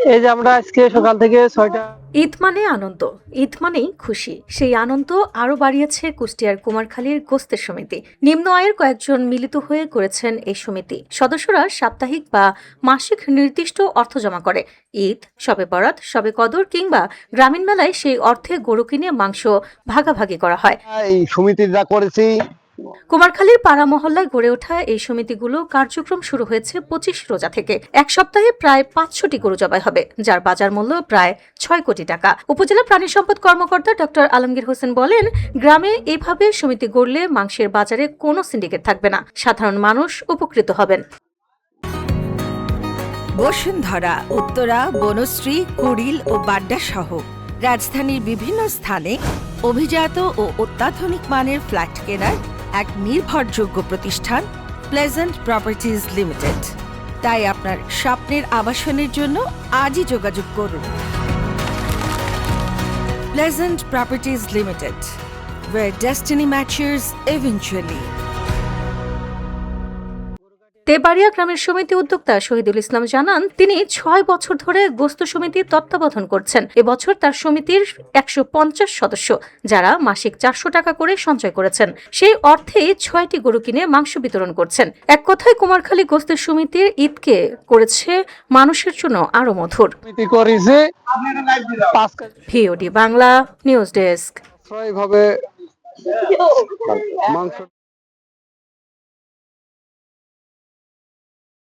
এই যে আমরা আজকে সকাল থেকে 6টা। ঈদ মানে আনন্দ, ঈদ মানেই খুশি। সেই আনন্দ আরো বাড়িয়েছে কুষ্টিয়ার কুমারখালীর গোস্তের সমিতি। নিম্ন আয়ের কয়েকজন মিলিত হয়ে করেছেন এই সমিতি। সদস্যরা সাপ্তাহিক বা মাসিক নির্দিষ্ট অর্থ জমা করে। ঈদ, শবে বরাত, শবে কদর কিংবা গ্রামীণ মেলায় সেই অর্থে গরু কিনে মাংস ভাগাভাগি করা হয়। এই সমিতি যা করেছি, কুমারখালীর পাড়া মহল্লায় গড়ে ওঠা এই সমিতিগুলো কার্যক্রম শুরু হয়েছে 25 রোজা থেকে। এক সপ্তাহে প্রায় 500টি গরু জবাই হবে, যার বাজার মূল্য প্রায় 6 কোটি টাকা। উপজেলা প্রাণী সম্পদ কর্মকর্তা ডক্টর আলমগীর হোসেন বলেন, গ্রামে এভাবে সমিতি গড়লে মাংসের বাজারে কোনো সিন্ডিকেট থাকবে না, সাধারণ মানুষ উপকৃত হবেন। বসুন্ধরা, উত্তরা, বনশ্রী, কুড়িল ও বাড্ডা সহ রাজধানীর বিভিন্ন স্থানে অভিজাত ও অত্যাধুনিক মানের ফ্ল্যাট কেনার এক নির্ভরযোগ্য প্রতিষ্ঠান প্লেজেন্ট প্রপার্টিজ লিমিটেড। তাই আপনার স্বপ্নের আবাসনের জন্য আজই যোগাযোগ করুন। Pleasant properties limited, where destiny matches eventually. Tebaria গ্রামের সমিতি উদ্যোক্তা শহীদুল ইসলাম জানান, তিনি 6 বছর ধরে গোস্ত সমিতির তত্ত্বাবধান করছেন। এবছর তার সমিতির 150 সদস্য, যারা মাসিক 400 টাকা করে সঞ্চয় করেছেন, সেই অর্থে 6টি গরু কিনে মাংস বিতরণ করছেন। এক কথায় কুমারখালী গোস্তের সমিতির ঈদকে করেছে মানুষের জন্য আরো মধুর। VOD Bangla news desk. ভাবে মাংস